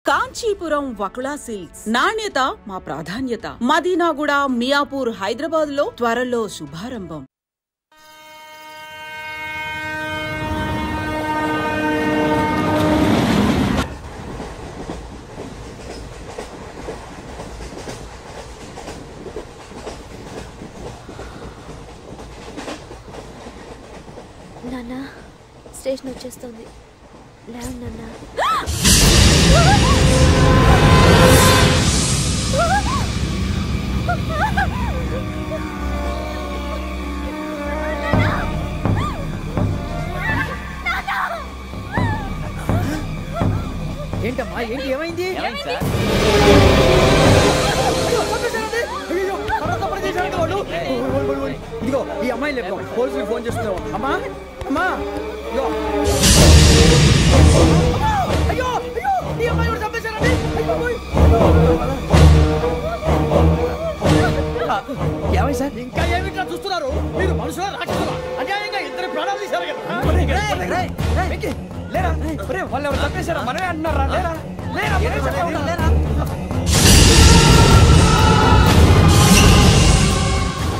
Kanchipuram Vakula silks నాణ్యత మా ప్రాధాన్యత. మదీనాగూడ, మియాపూర్, హైదరాబాద్ లో త్వరలో శుభారంభం. నాన్న స్టేషన్ వచ్చేస్తుంది. లేవు నాన్న. ఏంటమ్మా ఏంటి ఏమైంది? ఇదిగో ఈ అమ్మాయి లేదు, పోలీసులకు ఫోన్ చేస్తున్నావు. అమ్మా అమ్మా అయ్యో అయ్యో ఈ అమ్మాయి కూడా చంపేశారండి. ఏమై సార్ ఇంకా ఏమిట్లా చూస్తున్నారు మీరు? మనుషుల రాక్షసులా అన్యాయంగా ఇద్దరు ప్రాణాలు తీశారు కదా. లేరా వాళ్ళు ఎవరు చంపేశారా? మనమే అంటున్నారా? లేరా లేరా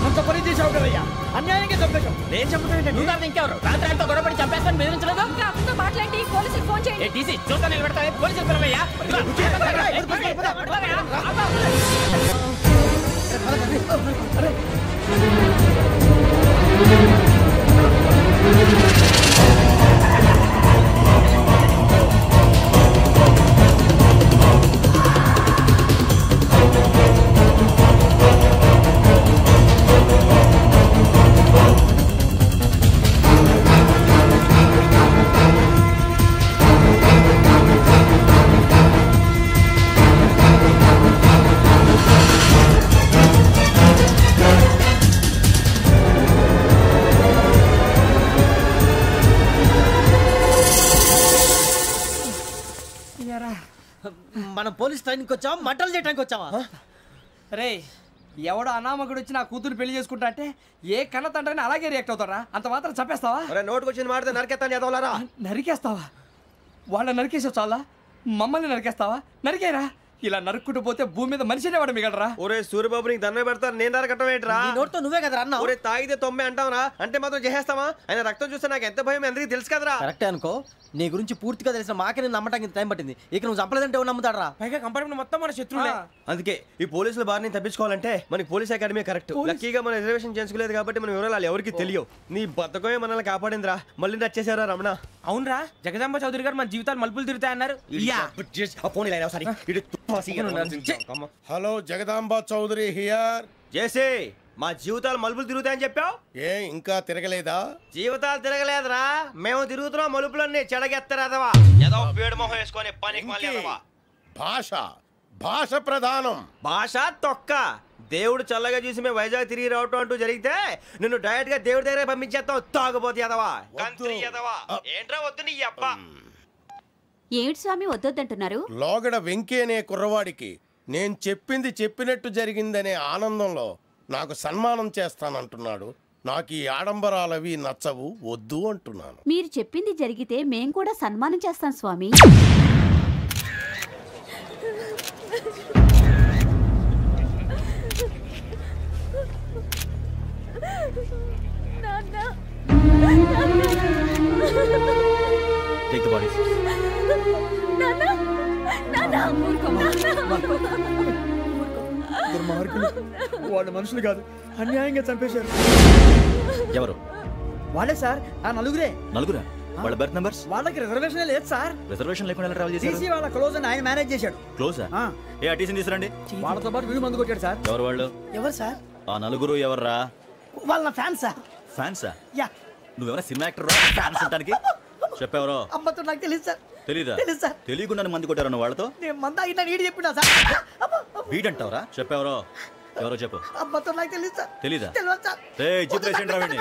అంత పని చేసావు కదయ్యా, అన్యాయంగా చంపేశావు. నేను చంపుతాను ఇంకెవరు? రాత్రి గొడవపడి చంపేస్తాను బెదిరించలేదు. మాట్లాడి పోలీసులకు ఫోన్ చేయండి. టీసీ చూస్తా నిలబెడతా పోలీసులు పిలవయ్యా. మనం పోలీస్ ట్రైనింగ్కి వచ్చావా, మంటలు చేయడానికి వచ్చావా? రే ఎవడో అనామకుడు వచ్చి నా కూతురు పెళ్లి చేసుకుంటా అంటే ఏ కన్న తండ్రిని అలాగే రియాక్ట్ అవుతారా? అంత మాత్రం చంపేస్తావా? నోటుకు వచ్చింది మాడితే నరికేస్తాను చదవాలరా. నరికేస్తావా? వాళ్ళ నరికేసావు చాలా, మమ్మల్ని నరికేస్తావా? నరికేరా. ఇలా నరుక్కుంటూ పోతే భూమి మీద మనిషినే వాడు మిగలరా. ఒరే సూర్యబాబు నీకు దండ పెడతాను, నేను నరకటం ఏంట్రా? నోటితో నువ్వే కదా అన్నా. ఒరే తాగితే తొమ్మే అంటావురా, అంటే మాత్రం చేసేస్తావా? ఆయన రక్తం చూస్తే నాకు ఎంత భయం అందరికీ తెలుసు కదరా. కరెక్టే అనుకో, నీ గురించి పూర్తిగా తెలిసిన మాకే నేను నమ్మటానికి టైం పట్టింది. ఇక నువ్వు చంపలేదంటే ఎవరు నమ్ముతాడరా? పైగా కంపార్ట్మెంట్ మొత్తం మన శత్రువులే. అందుకే ఈ పోలీసుల బారిని తప్పించుకోవాలంటే మనకి పోలీస్ అకాడమీ కరెక్ట్. లక్కీగా మనం రిజర్వేషన్ చేసుకోలేదు కాబట్టి మనం వివరాలు ఎవరికి తెలియవు. నీ బతకమే మనల్ని కాపాడిందిరా. మళ్ళీ నచ్చేసారా రమణ? అవునరా, జగదాంబ చౌదరి గారు మన జీవితాలు మలుపులు తిరుగుతాయన్నారు. Hello Jagadamba Chowdary here. జేసీ మా జీవితాలు మలుపులు తిరుగుతాయని చెప్పావు, ఏ ఇంకా తిరగలేదా? జీవితాలు తిరగలేదురా, మేము తిరుగుతున్నాం మలుపులన్నీ. చెడగెత్తరాదవా ఏదో పేడు మొహం వేసుకొని పనికి. భాష భాష ప్రధానం. భాష తొక్క. దేవుడు చల్లగా చూసి మేము వైజాగ్ తిరిగి రావటం అంటూ జరిగితే నిన్ను డైరెక్ట్ గా దేవుడి దగ్గర పంపించేస్తావు. తాగుబోతు ఎదవా, గంత్రి ఎదవా. ఏంట్రా వద్దు నీ అప్ప. ఏమిటి స్వామి వద్దంటున్నారు? లోగడ వెంకీ అనే కుర్రవాడికి నేను చెప్పింది చెప్పినట్టు జరిగిందనే ఆనందంలో నాకు సన్మానం చేస్తానంటున్నాడు. నాకు ఈ ఆడంబరాలవి నచ్చవు, వద్దు అంటున్నాను. మీరు చెప్పింది జరిగితే మేం కూడా సన్మానం చేస్తాం స్వామి. Take the bodies. వాళ్ళు మనుషులు కాదు, అన్యాయంగా చంపేశారు. ఎవరు? వాళ్ళే సార్, ఆ నలుగురే. నలుగురా? వాళ్ళ బర్త్ నంబర్స్? వాళ్ళకి రిజర్వేషన్ లేదు సార్. రిజర్వేషన్ లేకుండా ట్రావెల్ చేశారు? టీసీ వాళ్ళ క్లోజ్ అని ఆయన మేనేజ్ చేశాడు. క్లోజా? ఏ టీసీని తీసుకురండి. వాళ్ళతో పాటు వీడు మందు కొట్టాడు సార్. ఎవరు వాళ్ళు? ఎవరు సార్? ఆ నలుగురు ఎవర్రా? వాళ్ళ ఫ్యాన్స్ సార్. ఫ్యాన్సా? యా. నువ్వెవరా సినిమా యాక్టర్ ఫ్యాన్స్ అంటానికి? చెప్పెవరో? అమ్మతో నాకు తెలియదు సార్. తెలీదా? తెలుసు సార్. తెలియకుండా మంది కొట్టారు వాళ్ళతో? నేను మంద అయినా నీడి చెప్పినా సార్. వీడంటావరా? చెప్పెవరో? ఎవరో చెప్పు. అమ్మతో నాకు తెలియదు సార్. తెలీదా? తెలియదు సార్. చెప్పేసి రావండి.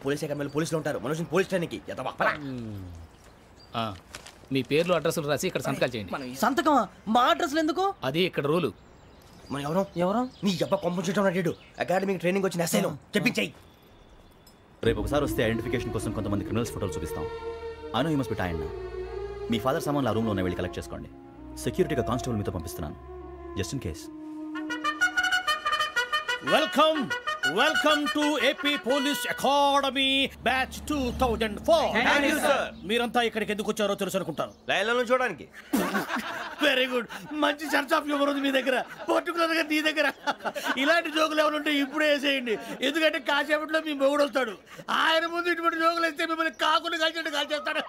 పోలీస్ అకాడమీలో పోలీసులు ఉంటారు, మనుషులు పోలీస్ ట్రైనింగ్కి. మీ పేర్లు అడ్రస్లు రాసి ఇక్కడ సంతకాలు చేయండి. సంతకం? మా అడ్రస్లు ఎందుకు? అది ఇక్కడ రూలు. మన ఎవరు నీ అబ్బా పంపించడం అడిగాడు అకాడమిక్ ట్రైనింగ్ వచ్చిన అసైలం చెప్పించాయి. రేపు ఒకసారి వస్తే ఐడెంటిఫికేషన్ కోసం కొంతమంది క్రిమినల్స్ ఫోటోలు చూపిస్తాం. Anu you must be tired. మీ ఫాదర్ సామాన్లు ఆ రూమ్లో ఉన్న వెళ్ళి కలెక్ట్ చేసుకోండి. సెక్యూరిటీగా కానిస్టేబుల్ మీతో పంపిస్తున్నాను, just in case. Welcome to AP police academy batch 2004. మీరంతా ఇక్కడికి ఎందుకు వచ్చారో తెలుసు అనుకుంటాను. లైన్లను చూడడానికి. వెరీ గుడ్, మంచి సెన్స్ ఆఫ్ హ్యూమర్ ఉంది మీ దగ్గర, పర్టికులర్ గా నీ దగ్గర. ఇలాంటి జోకులు ఎవరు ఉంటే ఇప్పుడే వేసేయండి, ఎందుకంటే కాసేపట్లో మీ మొగుడు వస్తాడు. ఆయన ముందు ఇటువంటి జోకులు వేస్తే మిమ్మల్ని కాకులు కాల్చేట్టు కాల్చేస్తాడు.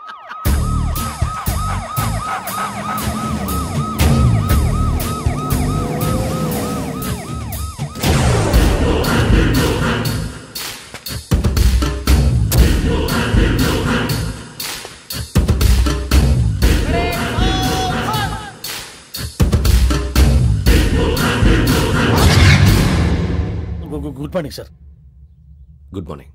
Good morning sir. Good morning.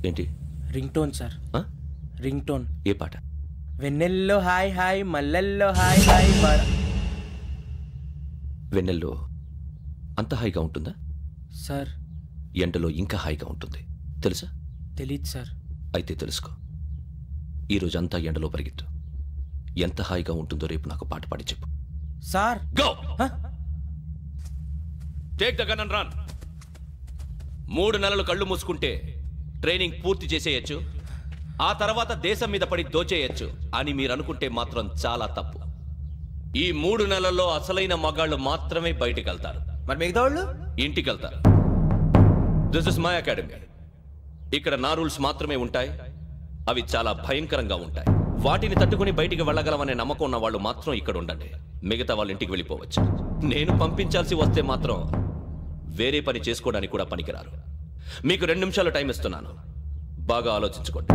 ఏంటి? Ring tone sir. Ring tone. ఏ పాట? వెన్నెల్లో హాయ్ హాయ్ మల్లెల్లో హాయ్ హాయ్. వెన్నెల్లో అంత హాయిగా ఉంటుందా సార్? ఎండలో ఇంకా హాయిగా ఉంటుంది తెలుసా? తెలీదు సార్. అయితే తెలుసుకో, ఈరోజు అంతా ఎండలో పరిగెత్తు. ఎంత హాయిగా ఉంటుందో రేపు నాకు పాట పాడి చెప్పు. Sir go. Take the gun and run. 3 నెలలు కళ్ళు మూసుకుంటే ట్రైనింగ్ పూర్తి చేసేయచ్చు, ఆ తర్వాత దేశం మీద పడి దోచేయచ్చు అని మీరు అనుకుంటే మాత్రం చాలా తప్పు. ఈ 3 నెలల్లో అసలైన మగాళ్ళు మాత్రమే బయటికి వెళ్తారు. మరి మిగతా వాళ్ళు ఇంటికి వెళ్తారు. This is my academy. ఇక్కడ నా రూల్స్ మాత్రమే ఉంటాయి, అవి చాలా భయంకరంగా ఉంటాయి. వాటిని తట్టుకుని బయటికి వెళ్ళగలమనే నమ్మకం ఉన్న వాళ్ళు మాత్రం ఇక్కడ ఉండండి, మిగతా వాళ్ళు ఇంటికి వెళ్ళిపోవచ్చు. నేను పంపించాల్సి వస్తే మాత్రం వేరే పని చేసుకోవడానికి కూడా పనికిరారు. మీకు 2 నిమిషాలు టైం ఇస్తున్నాను, బాగా ఆలోచించుకోండి.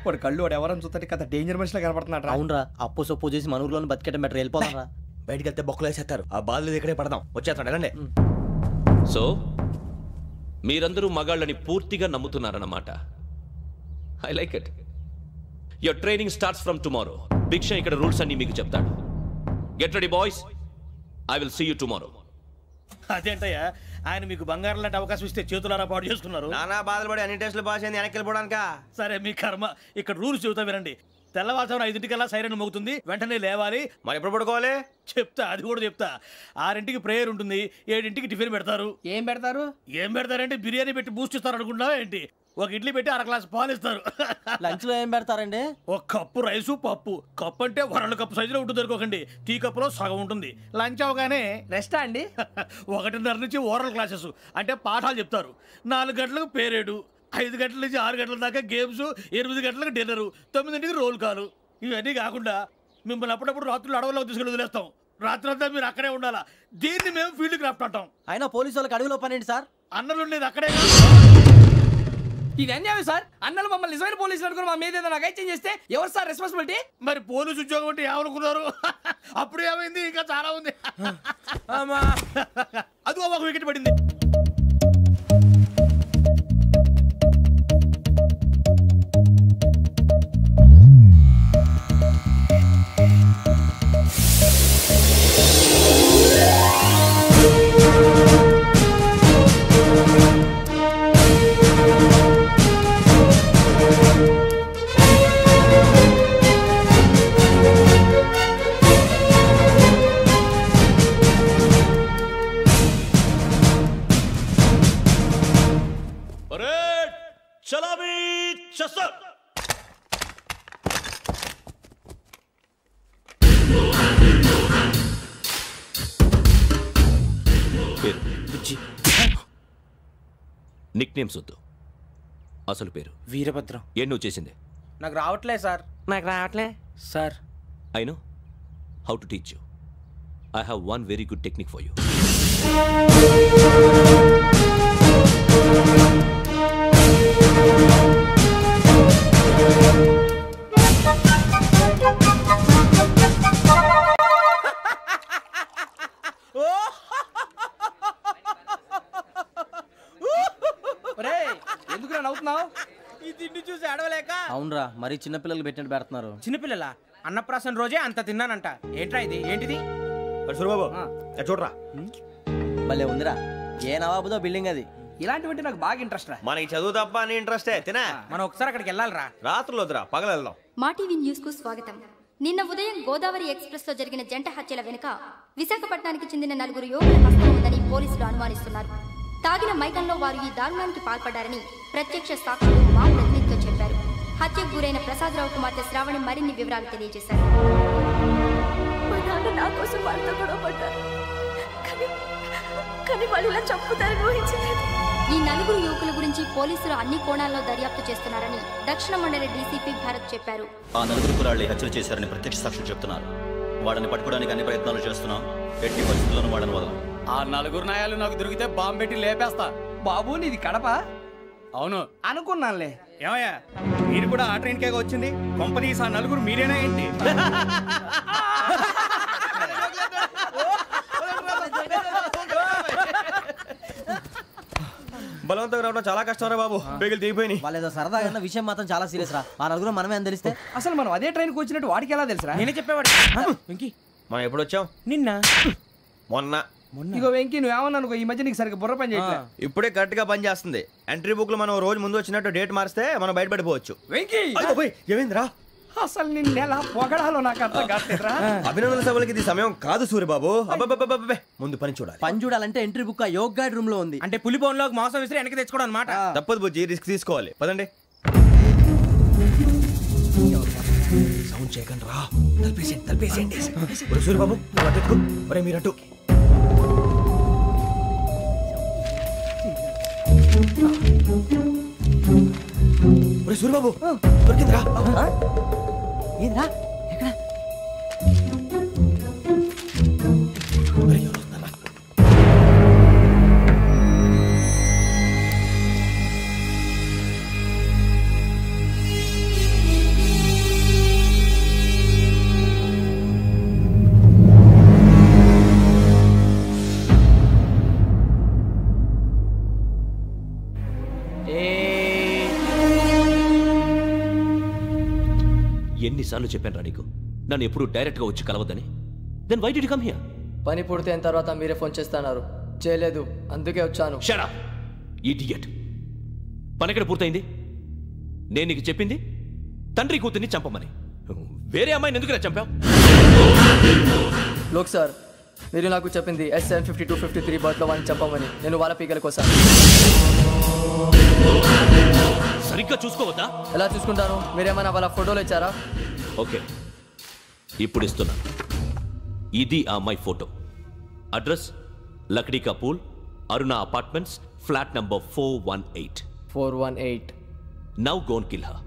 వాడు కళ్ళు వాడు ఎవరైనా చూస్తే కదా డేంజర్ మనిషిలో కనపడుతున్నాడు. అవునరా, అప్పు సొప్పు చేసి మన ఊర్లో బతికేట బెటర్. వెళ్ళిపోతారా? బయటికి వెళ్తే బొక్కలు వేసేస్తారు. ఆ బాధలు ఇక్కడే పడదాం. వచ్చేస్తాడు ఎలాండి. సో మీరందరూ మగాళ్ళని పూర్తిగా నమ్ముతున్నారన్నమాట. I like it. Your training starts from tomorrow. Bhiksha ఇక్కడ రూల్స్ అన్ని మీకు చెప్తాడు. Get ready boys, I will see you tomorrow. అదేంటయ్యా, ఆయన మీకు బంగారం లాంటి అవకాశం ఇస్తే చేతులారా పాటు చేసుకున్నారు. నానా బాధలు పడి అన్ని టెస్టులు పాస్ అయింది, వెనక్కి వెళ్ళిపోవడానికా? సరే మీ కర్మ. ఇక్కడ రూల్స్ చెబుతా వినండి. తెల్లవారుజామున 5 సైరన్ మోగుతుంది, వెంటనే లేవాలి. మరి ఎప్పుడు పడుకోవాలి చెప్తా, అది కూడా చెప్తా. 6 ప్రేయర్ ఉంటుంది, 7 టిఫిన్ పెడతారు. ఏం పెడతారు? ఏం పెడతారంటే బిర్యానీ పెట్టి బూస్ట్ ఇస్తారు అనుకుంటున్నావా ఏంటి? ఒక ఇడ్లీ పెట్టి 1/2 గ్లాస్ పాలు ఇస్తారు. లంచ్ లో ఏం పెడతారండి? ఒక కప్పు రైసు పప్పు. కప్పు అంటే 1/2 కప్పు సైజులో ఉంటుంది అనుకోకండి, టీ కప్పులో సగం ఉంటుంది. లంచ్ అవగానే రెస్టా అండి? 1:30 నుంచి ఓరల్ క్లాసెస్ అంటే పాఠాలు చెప్తారు. 4 గంటలకు పేరేడు, 5 గంటల నుంచి 6 గంటల దాకా గేమ్స్, 8 గంటలకు డిన్నరు, 9 రోల్ కాలు. ఇవన్నీ కాకుండా మిమ్మల్ని అప్పుడప్పుడు రాత్రులు అడవుల్లో తీసుకెళ్ళి వదిలేస్తాం. రాత్రంతా మీరు అక్కడే ఉండాలా. దీన్ని మేము ఫీల్డ్ క్రాఫ్ట్ అంటాం. అయినా పోలీసు వాళ్ళకి అడవిలో పని ఏంటి సార్? అన్నలు ఉండేది అక్కడే. ఇది అన్యాయం సార్. అన్నలు మమ్మల్ని నిజమైన పోలీసులు అనుకుని మా మీద ఏదైనా అగైత్యం చేస్తే ఎవరు సార్ రెస్పాన్సిబిలిటీ? మరి పోలీసు ఉద్యోగం అంటే ఏమనుకున్నారు? అప్పుడు ఏమైంది, ఇంకా చాలా ఉంది. అదిగో ఒక వికెట్ పడింది. నిక్ నేమ్స్ వద్దు, అసలు పేరు. వీరభద్రం. ఏం నువ్వు చేసింది? నాకు రావట్లే సార్. నాకు రావట్లే sir. I know how to teach you. I have one very good technique for you. ఎందుకు నవ్వుతున్నావు? ఈ తిండి చూసి అడవలేక. అవునరా, మరి చిన్నపిల్లలు పెట్టినట్టు పెడుతున్నారు. చిన్నపిల్లల అన్నప్రాసన రోజే అంత తిన్నానంట. ఏంట్రా ఇది? ఏంటిది? సూరిబాబు చూడరా, భలే ఉందిరా. ఏ నవాబుదో బిల్డింగ్ అది. ఇలాంటివంటే నాకు బాగా ఇంట్రెస్ట్ రా. మనకి చదువు తప్ప అని ఇంట్రెస్టే. తినా మనం ఒకసారి అక్కడికి వెళ్ళాలిరా. రాత్రులు వద్దురా, పగలు వెళ్దాం. మా టీవీ న్యూస్ కు స్వాగతం. నిన్న ఉదయం గోదావరి ఎక్స్ప్రెస్ లో జరిగిన జంట హత్యల వెనుక విశాఖపట్నానికి చెందిన 4 యువకుల హస్తం ఉందని పోలీసులు అనుమానిస్తున్నారు. తాగిన మైకంలో వారు ఈ దారుణానికి పాల్పడ్డారని ప్రత్యక్ష సాక్షులు మా ప్రతినిధితో చెప్పారు. హత్యకు గురైన ప్రసాదరావు కుమార్తె శ్రావణి మరిన్ని వివరాలు తెలియజేశారు. మా నాన్న నా కోసం వాళ్ళతో గొడవ పడ్డారు, కానీ వాళ్ళు ఇలా చంపుతారని ఊహించలేదు. ఈ 4 యువకుల గురించి పోలీసులు అన్ని కోణాల్లో దర్యాప్తు చేస్తున్నారని దక్షిణ మండలి డీసీపీ భరత్ చెప్పారు. ఆ 4 కుర్రాళ్ళు హత్యలు చేశారని ప్రత్యక్ష సాక్షులు చెప్తున్నారు. వాళ్ళని పట్టుకోవడానికి అన్ని ప్రయత్నాలు చేస్తున్నాం. ఎట్టి పరిస్థితుల్లోనూ వాళ్ళని వదలం. ఆ 4 నాయాలు నాకు దొరికితే బాంబు పెట్టి లేపేస్తా. బాబు నీది కడప? అవును అనుకున్నానులే. ఏమయ్యా, మీరు కూడా ఆ ట్రైన్ కేగా వచ్చింది? కంపెనీస్ ఆ 4 మీరేనా ఏంటి? బలవంతంగా రావడం చాలా కష్టం రా బాబు. బేగులు దిగిపోయినాయి. వాళ్ళు ఏదో సరదాగా విషయం మాత్రం చాలా సీరియస్ రా. ఆ 4 మనమే అని తెలిస్తే అసలు మనం అదే ట్రైన్కి వచ్చినట్టు వాడికి ఎలా తెలుసురా? నేనే చెప్పేవాడు. వెంకీ, మనం ఎప్పుడు వచ్చాం? నిన్న మొన్న. ఇగో వెంకీ, నువ్వేమన్నా అనుకో, ఈ మధ్య నీకు సరిగ్గా బుర్ర పని చేయట్లేదు. ఇప్పుడే కరెక్ట్ గా పని చేస్తుంది. ఎంట్రీ బుక్ లో మనం రోజు ముందు వచ్చినట్టు డేట్ మారిస్తే మనం బయటపడిపోవచ్చు. వెంకీ, ఏమైందిరా? అసలు నిన్న ఎలా పొగడాలో నాకు అర్థం కాట్లేదురా. అభినందన సభలకి ఇది సమయం కాదు సూరిబాబు. అబ్బబ్బబ్బబ్బే, ముందు పని చూడాలి. పని చూడాలంటే ఎంట్రీ బుక్ ఆ యోగ్ గైడ్ రూమ్ లో ఉంది. అంటే పులి బోన్లోకి మాంసం విసిరి వెనక్కి తెచ్చుకోవడం అనమాట. తప్పదు బుజ్జి, రిస్క్ తీసుకోవాలి. పదండి. సౌండ్ చేయకండి రా. తలపేసేయండి. సూరిబాబు మీరటు. సూరిబాబు దొరికిందిరా. ఏంద్రా ఎక్కడ? ఎన్నిసార్లు చెప్పాను రా నీకు, నన్ను ఎప్పుడు డైరెక్ట్ గా వచ్చి కలవద్దని? Then why did you come here? పని పూర్తయిన తర్వాత మీరే ఫోన్ చేస్తున్నారు. చేయలేదు, అందుకే వచ్చాను. Shut up idiot. పని ఎక్కడ పూర్తయింది? నేను నీకు చెప్పింది తండ్రి కూతుర్ని చంపమని. వేరే అమ్మాయిని ఎందుకు చంపావు? లోక్ సార్, మీరు నాకు చెప్పింది S75253 బర్త్లో వాడిని చంపమని. నేను వాళ్ళ పీకల కోసం. సరిగ్గా చూసుకోవద్దా? ఎలా చూసుకుంటాను? మీరేమైనా వాళ్ళ ఫోటోలు ఇచ్చారా? ఓకే, ఇప్పుడు ఇస్తున్నా. ఇది ఆ అమ్మాయి photo. Address Lakdi ka pool, Aruna apartments, flat number 418. 418. Now go and kill her.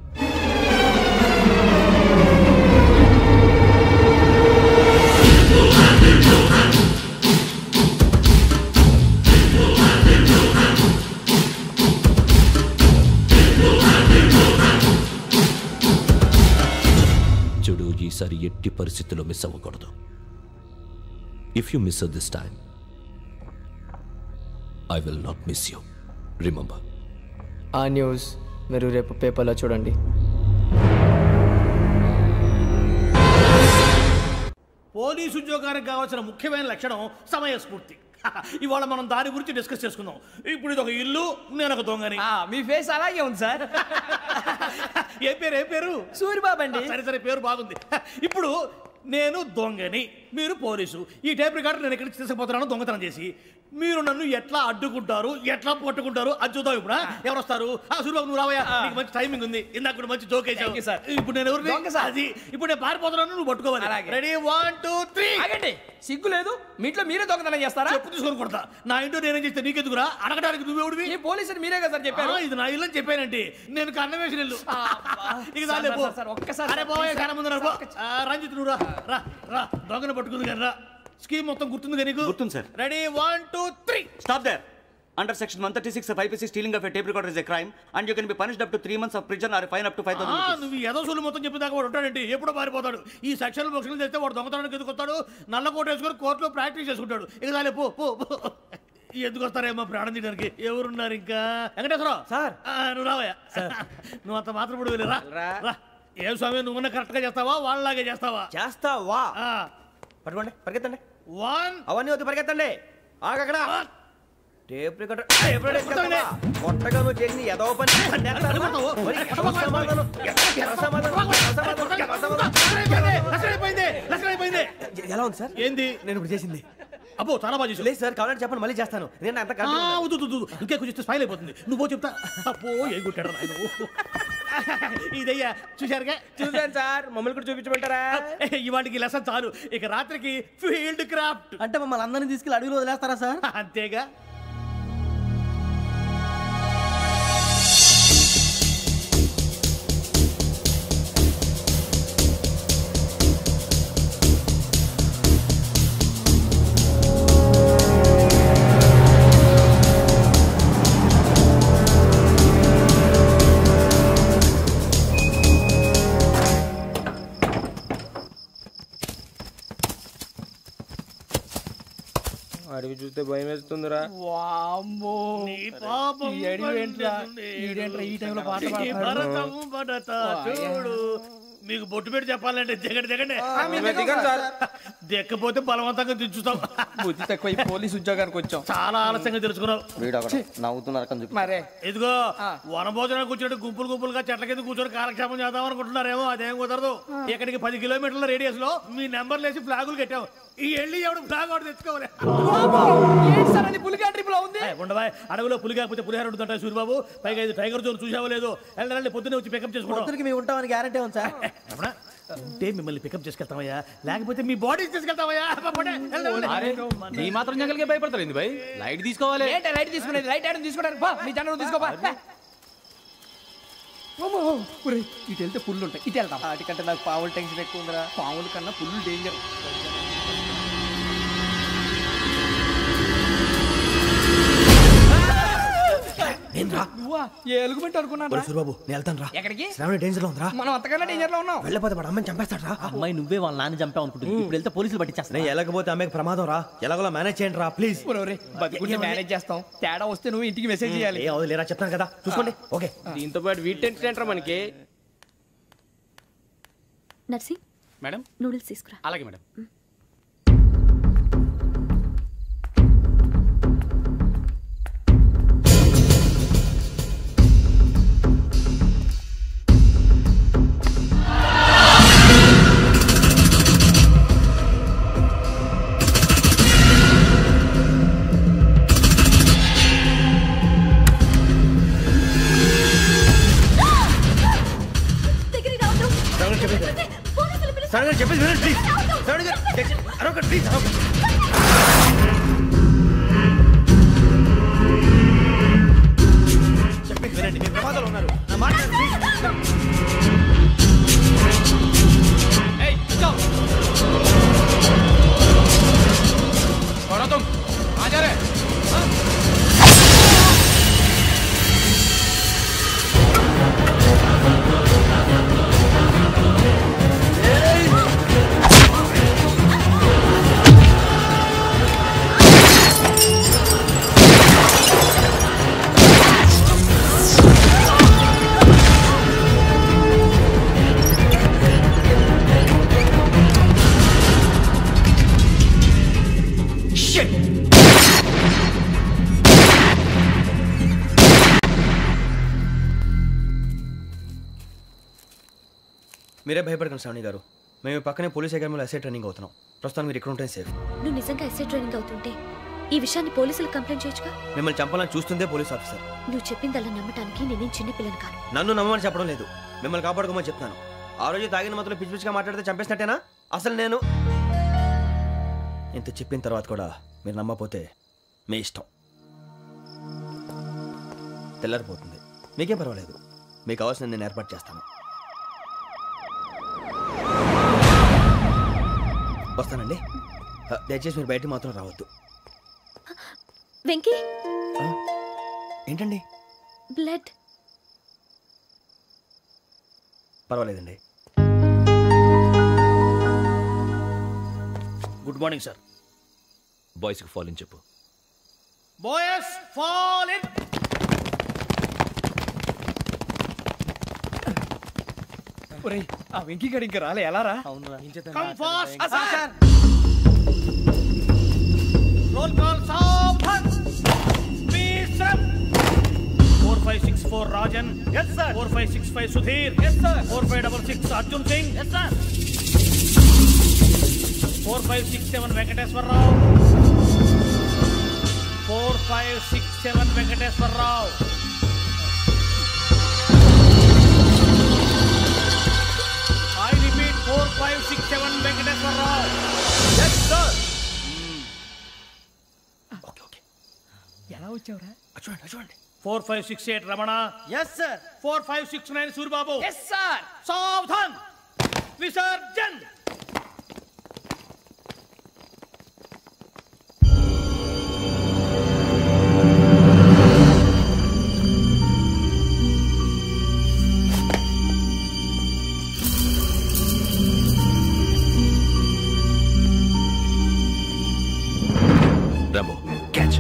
చూడు, ఈసారి ఎట్టి పరిస్థితుల్లో మిస్ అవ్వకూడదు. If you miss this time, I will not miss you. Remember. ఆ న్యూస్ మీరు రేపు పేపర్లో చూడండి. పోలీసు ఉద్యోగానికి కావాల్సిన ముఖ్యమైన లక్షణం సమయస్ఫూర్తి. ఇవాళ మనం దాని గురించి డిస్కస్ చేసుకుందాం. ఇప్పుడు ఇది ఒక ఇల్లు, నేను ఒక దొంగని. మీ ఫేస్ అలాగే ఉంది సార్. ఏ పేరు? సూరిబాబు అండి. సరే, పేరు బాగుంది. ఇప్పుడు నేను దొంగని, మీరు పోలీసు. ఈ టైప్ రికార్డు నేను ఎక్కడికి తీసుకుపోతున్నాను దొంగతనం చేసి. మీరు నన్ను ఎట్లా అడ్డుకుంటారు, ఎట్లా పట్టుకుంటారు అది చూద్దాం. ఇప్పుడు ఎవరు వస్తారు? సూరిబాబు నువ్వు రావయ్యా, నీకు మంచి టైమింగ్ ఉంది. ఇందాక కూడా మంచి జోక్ వేసావు సార్. ఇప్పుడు నేను ఎవరు? అది ఇప్పుడు నేను పారిపోతున్నాను, నువ్వు పట్టుకోవాలి. రెడీ 1 2 3. ఆగండి, సిగ్గు లేదు? మీ ఇంట్లో మీరే దొంగతనం చేస్తారా? చెప్పు తీసుకొని కొడతా. నా ఇంట్లో నేనేం చేస్తే నీకెందుకురా? అడగడానికి నువ్వెవడివి? ఈ పోలీసులు మీరే కదా సార్ చెప్పారు. ఇది నా ఇల్లు అని చెప్పానండి. నేను కన్నం వేసిన ఇల్లు. ఒక్కసారి అరే బాబు చాలా ముందు రంజిత్, నువ్వు రా దొంగను పట్టుకుంది కానీ రా. స్కీమ్ మొత్తం గుర్తుంది నీకు? గుర్తుంది sir. Ready 1 2 3 stop there. Under section 136 of IPC stealing of a tape recorder is a crime and you can be punished up to 3 months of prison or a fine up to 5,000 rupees. నువ్వు ఏదో సొల్లు మొత్తం చెప్పేదాకా వాడు ఉంటాడండి, ఎప్పుడో పారిపోతాడు. ఈ సెక్షన్ బుక్స్లు తెస్తే వాడు దొంగతనానికి ఎదుకొస్తాడు, నల్ల కోట వేసుకొని కోర్టులో ప్రాక్టీస్ చేసుకుంటాడు. ఇక చాలే పో పో పో. ఎందుకు వస్తారేమో ప్రాణం తీయడానికి? ఎవరున్నారు ఇంకా? వెంకటేశ్వరరావు సార్, నువ్వు రావయ్యా. నువ్వు అంత మాత్రం ఇప్పుడు వెళ్ళి రా. ఏ స్వామి, నువ్వున్న కరెక్ట్ గా చేస్తావా వాళ్ళలాగే చేస్తావా? చేస్తావా? పట్టుకోండి, పరిగెత్తండి. 1 అవన్నీ వద్దు, పరిగెత్తండి. ఆగక్కడ టేప్ రికార్డర్ కొట్టగా నువ్వు చేసి ఏదో పని ఎలా ఉంది సార్? ఏంది నేను ఇప్పుడు చేసింది? అబ్బో చాలా బాగా చేసి. లేదు సార్, కావాలంటే చెప్పండి, మళ్ళీ చేస్తాను. నేను అంత ఇంకే కొంచెం స్మైల్ అయిపోతుంది. నువ్వు చెప్తా. అబ్బో ఏ గుట్టాడు ఇదయ్యా. చూశారుగా? చూసాను సార్. మమ్మల్ని కూడా చూపించమంటారా? ఇవాటికి లెసన్ చాలు, ఇక రాత్రికి ఫీల్డ్ క్రాఫ్ట్. అంటే మమ్మల్ని అందరినీ తీసుకెళ్ళి అడుగులు వదిలేస్తారా సార్? అంతేగా. అడిగి చూస్తే భయం వేస్తుందిరా. మీకు బొట్టు పెట్టి చెప్పాలంటే దిగండి. దిక్కపోతే బలవంతంగా దించుతాం. బుద్ధి తక్కువ పోలీస్ ఉద్యోగానికి వచ్చాం. చాలా ఆలస్యంగా తెలుసుకున్నావు. నవ్వుతున్నారు. ఇదిగో వనభోజనానికి కూర్చోండి, గుంపులుగా చెట్ల కింద కూర్చొని కాలక్షేపం చేద్దాం అనుకుంటున్నారేమో. అదేం కుదరదు. ఇక్కడికి 10 కిలోమీటర్ల రేడియస్ లో మీ నెంబర్లు వేసి ఫ్లాగులు కట్టాము. ఈ వెళ్ళి ఎవడు ఫ్లాగ్ ఒకటి తెచ్చుకోవాలి. ఉండవా, అడవిలో పులి కాకపోతే పులిహార ఉంటుంటాయి సూర్యబాబు. పైగా ఇది టైగర్ జోన్ చూసావో లేదో. వెళ్ళాలి, పొద్దున్నే వచ్చి పికప్ చేసుకుంటాం. మేము ఉంటామని గ్యారంటీ ఉంది సార్. అంటే మిమ్మల్ని పికప్ చేసుకెళ్తామయ్యా, లేకపోతే మీ బాడీ తీసుకెళ్తామయ్యా. ఈ మాత్రం జంగల్కే భయపడతారు భయ్. లైట్ తీసుకోవాలి. లైట్ తీసుకునేది లైట్ ఆడని తీసుకోవడానికి మీ జనం తీసుకోవా. ఇటు వెళ్తే పుల్లు ఉంటాయి, ఇటు వెళ్తాం. వాటికంటే నాకు పావులు టెన్షన్ ఎక్కువ ఉందిరా. పాముల కన్నా పుల్లు డేంజర్. ఎలుగుబెట్టి అనుకున్నాను. సూర్యబాబు నేను వెళ్తాను రా. ఎక్కడికి? డేంజర్ లో ఉందిరా. మనం అంతకన్నా డేంజర్ లో ఉన్నాం. వెళ్ళపోతే వాడు అమ్మని చంపేస్తాడు రా. అమ్మాయి నువ్వే వాళ్ళ నాన్న చంపావు అనుకుంటుంది. ఇప్పుడు వెళ్తే పోలీసులు పట్టించేస్తా. వెళ్ళకపోతే అమ్మాయికి ప్రమాదం రా. ఎలాగోలా మేనేజ్ చేయండి రా ప్లీజ్. బతికుంటే మేనేజ్ చేస్తాం. తేడా వస్తే నువ్వు ఇంటికి మెసేజ్ చేయాలి. ఏ అవును లేరా, చెప్తాను కదా, చూసుకోండి. ఓకే. దీంతో పాటు వీటి టెన్షన్ ఏంట్రా మనకి. నర్సి మేడం నూడిల్స్ తీసుకురా. అలాగే మేడం. చెప్పేసి ప్లీజ్. అరొకటి ప్లీజ్. చెప్పేసి వినండి, మీ ప్రమాదాలు ఉన్నారు. నా మాట మీరే భయపడకండి శ్రావణి గారు. మేము పక్కనే పోలీస్ అకాడమీలో ఎస్ఐ ట్రైనింగ్ అవుతున్నాం. ప్రస్తుతం మీరు ఇక్కడ ఉంటే సేఫ్. నువ్వు నిజంగా ఎస్ఐ ట్రైనింగ్ అవుతుంటే ఈ విషయాన్ని పోలీసులకు కంప్లైంట్ చేయొచ్చుగా. మిమ్మల్ని చంపాలని చూస్తుందే పోలీస్ ఆఫీసర్. నువ్వు చెప్పిందల్లా నమ్మటానికి నేనేం చిన్న పిల్లని కాను. నన్ను నమ్మమని చెప్పడం లేదు, మిమ్మల్ని కాపాడుకోమని చెప్తాను. ఆ రోజు తాగిన మత్తులో పిచ్చి పిచ్చిగా మాట్లాడితే చంపేసినట్టేనా? అసలు నేను ఇంత చెప్పిన తర్వాత కూడా మీరు నమ్మకపోతే మీ ఇష్టం. తెల్లారిపోతుంది, మీకేం పర్వాలేదు. మీకు కావాల్సిన నేను ఏర్పాటు చేస్తాను. వస్తానండి. దయచేసి మీరు బయట మాత్రం రావద్దు. వెంకీ ఏంటండి? బ్లడ్. పర్వాలేదండి. Good morning sir. బాయ్స్కి ఫాల్ ఇన్ చెప్పు. Boys fall in. ఒరేయ్ ఆ వెంకీ గడి ఇంకా రాలే, ఎలా రా? Come fast sir. Roll call సావధాన్. విశ్రమ్. 4564 Rajan. yes sir. 4565 Sudheer. yes sir. 4566 Arjun Singh. yes sir. 4567 Venkateswararao. 4567 Venkateswararao. I repeat 4567 Venkateswararao. yes sir. Okay ఎలా వచ్చావురా? చూడండి 4568 Ramana. yes sir. 4569 Suryababu. yes sir. సావధాన్. Visarjan. Rambo, catch.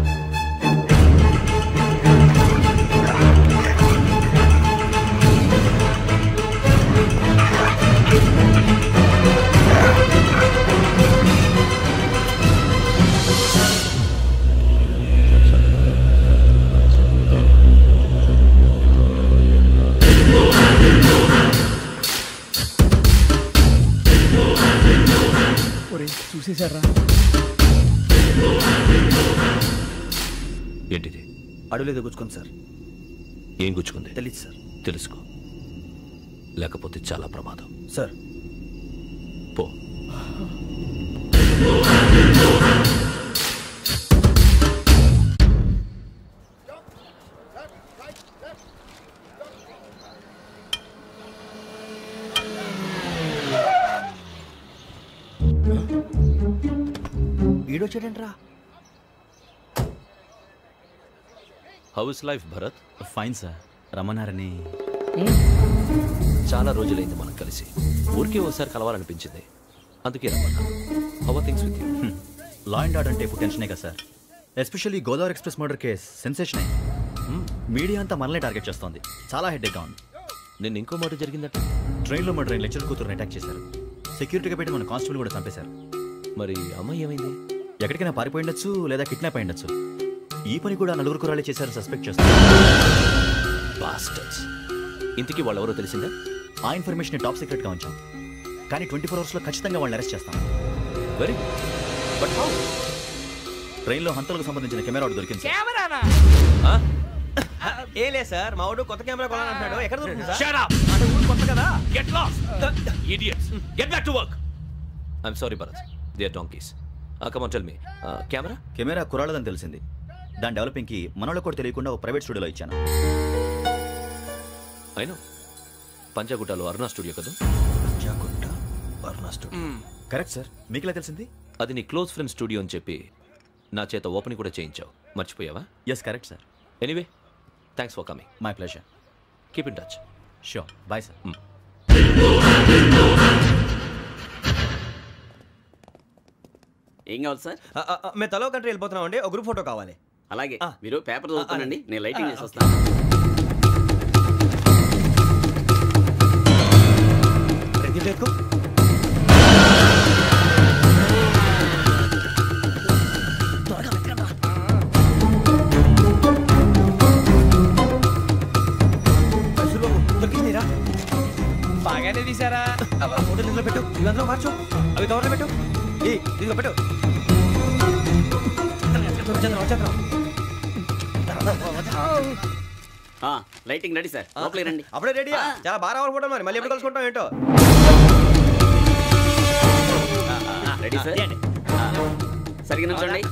ఒరేయ్ చూసేశారా? ఏంటిది? అడుగులేదో గుచ్చుకుంది సార్. ఏం గుచ్చుకుంది? తెలీదు సార్. తెలుసుకో, లేకపోతే చాలా ప్రమాదం. సార్ పో. వీడొచ్చాడంట్రా. How is life Bharat? Fine sir. రమ్మన్నారని. చాలా రోజులైంది మనం కలిసి. ఊరికే ఒకసారి కలవాలనిపించింది, అందుకే రమ్మన్నా. How are things with you? Law and order అంటే ఇప్పుడు టెన్షనే కదా sir. Especially Godavari express murder case sensation అయింది. మీడియా అంతా మనల్ని టార్గెట్ చేస్తోంది. చాలా హెడ్ఏక్గా ఉంది. నిన్న ఇంకో మాట జరిగిందట. ట్రైన్లో మా ట్రైన్ లెక్చర్ కూతురుని అటాక్ చేశారు. సెక్యూరిటీగా పెట్టి మన కానిస్టేబుల్ కూడా చంపేశారు. మరి అమ్మాయి ఏమైంది? ఎక్కడికైనా పారిపోయి ఉండొచ్చు, లేదా కిడ్నాప్ అయి ఉండొచ్చు. ఈ పని కూడా నలుగురు కురాలే చేశారు సస్పెక్ట్ చేస్తారు. బాస్టర్స్. ఇంతకీ వాళ్ళు ఎవరో తెలిసిందా? ఆ ఇన్ఫర్మేషన్ టాప్ సీక్రెట్గా ఉంచాం, కానీ 24 అవర్స్లో ఖచ్చితంగా వాళ్ళని అరెస్ట్ చేస్తాం. Very but how? ట్రైన్లో హంతలకు సంబంధించిన కెమెరా ఒకటి దొరికింది. కెమెరానా? ఏ లే సార్, మా వాడు కొత్త కెమెరా కొనాలంటున్నాడు. ఎక్కడ దొరుకుతుంది సార్? Shut up! అంటే ఊరు కొత్త కదా. Get lost! Idiots! Get back to work! I'm sorry, Bharat. They are donkeys. Come on, tell me. Camera కురాలదని తెలిసింది. దాని డెవలపింగ్కి మనోళ్ళకి కూడా తెలియకుండా ఒక ప్రైవేట్ స్టూడియోలో ఇచ్చాను. అయినా పంజాగుట్టలో అరుణా స్టూడియో కదా? Panjagutta Aruna studio. Correct sir. మీకు ఎలా తెలిసింది? అది నీ క్లోజ్ ఫ్రెండ్ స్టూడియో అని చెప్పి నా చేత ఓపెనింగ్ కూడా చేయించావు. మర్చిపోయావా? Yes correct sir. Anyway, thanks for coming. My pleasure. Keep in touch. Sure. Bye sir. ఏం కావాలి సార్? మేము తలో కంట్రీ వెళ్ళిపోతున్నాం అండి. ఒక గ్రూప్ ఫోటో కావాలి. అలాగే, మీరు పేపర్ చదువుతానండి, నేను లైటింగ్ చేసి వస్తాను. బాగానే తీసారా? ఫోటోలు ఇందులో పెట్టు, ఇవి అందులో మార్చు, అవి కవర్లో పెట్టు, ఇదిగో పెట్టు. లైటింగ్ రెడీ సార్, లోపలికి రండి. అప్పుడే రెడీయా? చాలా బాగా రావాలి ఫోటో. మరి మళ్ళీ ఎప్పుడు కలుసుకుంటాం ఏంటో. Ready sir. సరిగ్గా నిల్చోండి.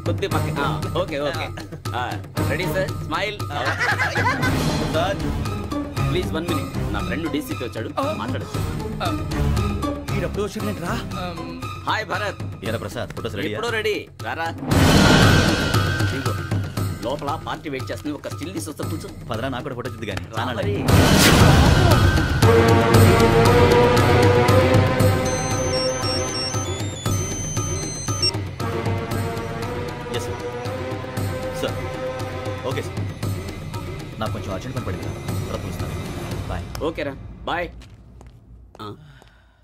కొద్ది పక్క. Okay okay. Ready sir. Smile. Please 1 minute. నా ఫ్రెండ్ డీసీకి వచ్చాడు, మాట్లాడచ్చు. ఈడప్పుడు వచ్చిందంటరా? హాయ్ భరత్. ఏరా ప్రసాద్, ఫోటోస్ రెడీ? ఎప్పుడో రెడీ. రారా. ఇదిగో లోపల పార్టీ వెయిట్ చేస్తుంది. ఒక స్టిల్ తీసి వస్తా కూర్చో. పదరా, నాకు కూడా ఫోటో చూద్ది కానీ. సార్ ఓకే సార్, నాకు కొంచెం అర్జెంట్ పని పడింది, తర్వాత పిలుస్తాను. బాయ్. ఓకేరా, బాయ్.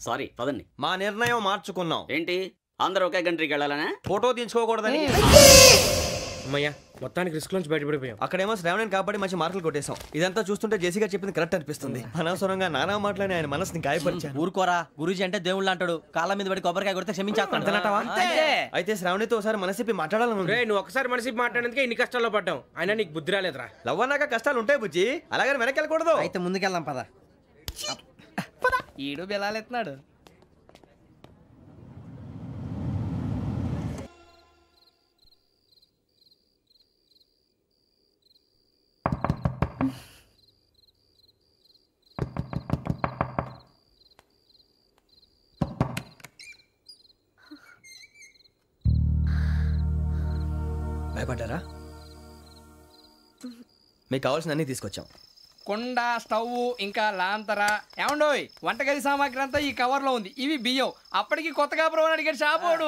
సారీ, పదండి. మా నిర్ణయం మార్చుకున్నాం. ఏంటి, అందరూ ఒకే కంట్రీకి వెళ్ళాలనే? ఫోటో తీసుకోకూడదని. అమ్మయ్యా, మొత్తానికి రిస్క్ నుంచి బయటపడిపోయాం. అక్కడేమో శ్రావణిని కాబట్టి మంచి మార్కులు కొట్టేశాం. ఇదంతా చూస్తుంటే జేసీగా చెప్పింది కరెక్ట్ అనిపిస్తుంది. అనవసరంగా నానా మాటలని ఆయన మనసుని గాయపరిచారు. ఊరుకోరా, గురూజీ అంటే దేవుళ్ళు అంటాడు. కాళ్ళ మీద పడి కొబ్బరికాయ కొడితే క్షమించేస్తాను. అయితే శ్రావణితో ఒకసారి మనసిప్పి మాట్లాడాలను. నువ్వు ఒకసారి మనసిప్పి మాట్లాడేందుకే ఇన్ని కష్టాల్లో పడ్డాం. అయినా నీకు బుద్ధి రాలేదురా. లవ్ అన్నాక కష్టాలు ఉంటాయి బుజ్జి, అలాగని వెనక్కి వెళ్ళకూడదు. అయితే ముందుకెళ్దాం పద. ఈడు బెలాలెత్తున్నాడు. భయపడ్డారా? మీకు కావాల్సిన అన్ని తీసుకొచ్చాం. కుండ, స్టవ్, ఇంకా లాంతర. ఏమండోయ్, వంటగది సామాగ్రి అంతా ఈ కవర్ లో ఉంది. ఇవి బియ్యం. అప్పటికి కొత్తగా అడిగాడు షాపోడు.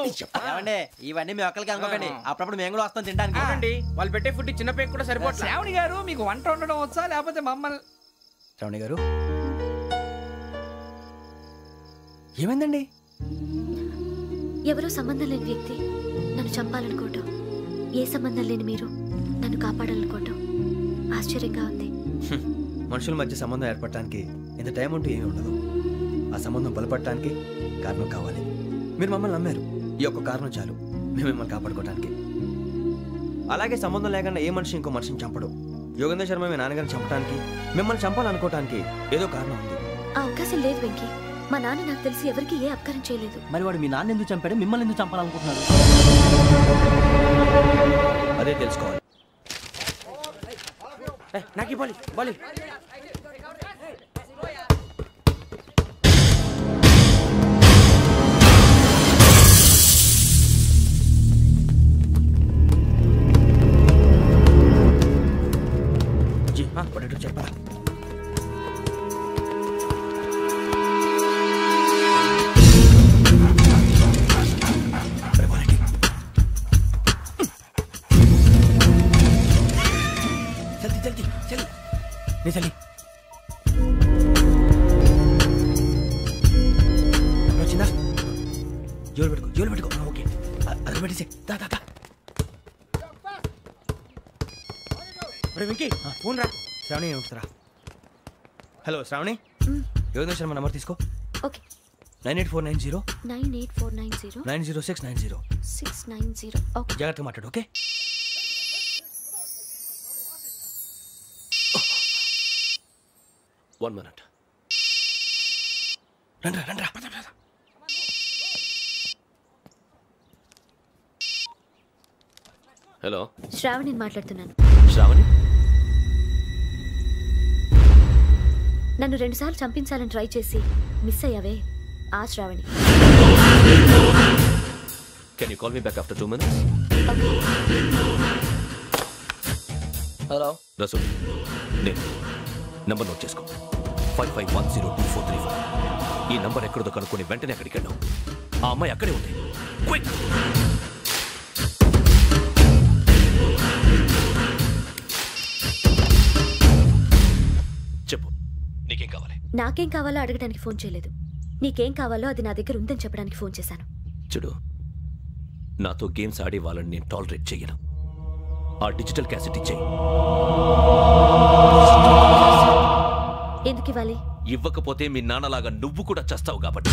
ఏమండి, ఇవన్నీ మీ ఒక్కరికి అనుకోకండి, అప్పుడప్పుడు మేము కూడా వస్తాం తినడానికి. వాళ్ళు పెట్టే ఫుడ్ చిన్న పేరు కూడా సరిపోతుంది. శ్రావణి గారు, మీకు వంట వండడం వచ్చా లేకపోతే మమ్మల్ని? శ్రావణి గారు, ఏమైందండి? ఎవరో సంబంధం లేని వ్యక్తి నన్ను చంపాలనుకోవటం, ఏ సంబంధం లేని మీరు నన్ను కాపాడాలనుకోవటం ఆశ్చర్యంగా ఉంది. మనుషుల మధ్య సంబంధం ఏర్పడటానికి ఇంత టైం ఉంటే ఏమీ ఉండదు. ఆ సంబంధం బలపడటానికి కారణం కావాలి. మీరు మమ్మల్ని నమ్మారు, ఈ ఒక్క కారణం చాలు మేము మిమ్మల్ని కాపాడుకోవడానికి. అలాగే సంబంధం లేకుండా ఏ మనిషి ఇంకో మనిషిని చంపడు. యోగేంద్ర శర్మ మీ నాన్నగారిని చంపడానికి, మిమ్మల్ని చంపాలనుకోవటానికి ఏదో కారణం ఉంది. ఆ అవకాశం లేదు వెంకీ. మా నాన్న నాకు తెలిసి ఎవరికి ఏ అపకారం చేయలేదు. మరి వాడు మీ నాన్న ఎందుకు చంపాడు, మిమ్మల్ని ఎందుకు చంపాలనుకుంటున్నాడు? అదే తెలుసుకోవాలి. నాకు బాలి బాలి. చెప్పరా? చలి వచ్చిందా? జోలు పెట్టుకో. ఓకే, అది పెట్టేసి వెంకీ ఫోన్ రా. శ్రావణి ఏమిటరా? హలో శ్రావణి, యోగేంద్ర శర్మ నంబర్ తీసుకో. ఓకే. 98490 98490 90690 690. ఓకే, జాగ్రత్తగా మాట్లాడు. ఓకే. One minute. రండ్రా. హలో, శ్రావణిని మాట్లాడుతున్నాను. శ్రావణి, నన్ను 2 సార్లు చంపించాలని ట్రై చేసి మిస్ అయ్యావే, ఆ Sravani. Can you call me back after 2 minutes? Hello Rasu, నేను నంబర్ నోట్ చేసుకో. 55102435. ఈ నంబర్ ఎక్కడదో కనుక్కొని వెంటనే అక్కడికి వెళ్ళాం. ఆ అమ్మాయి అక్కడే ఉంది. క్విక్. చెప్పు, నీకేం కావాలి? నాకేం కావాలో అడగడానికి ఫోన్ చేయలేదు. నీకేం కావాలో అది నా దగ్గర ఉందని చెప్పడానికి ఫోన్ చేశాను. చూడు, నాతో గేమ్స్ ఆడే వాళ్ళని నేను టాలరేట్ చెయ్యను. ఆ డిజిటల్ క్యాసెట్ ఇచ్చేయి. ఎందుకు ఇవ్వాలి? ఇవ్వకపోతే మీ నాన్నలాగా నువ్వు కూడా చస్తావు కాబట్టి.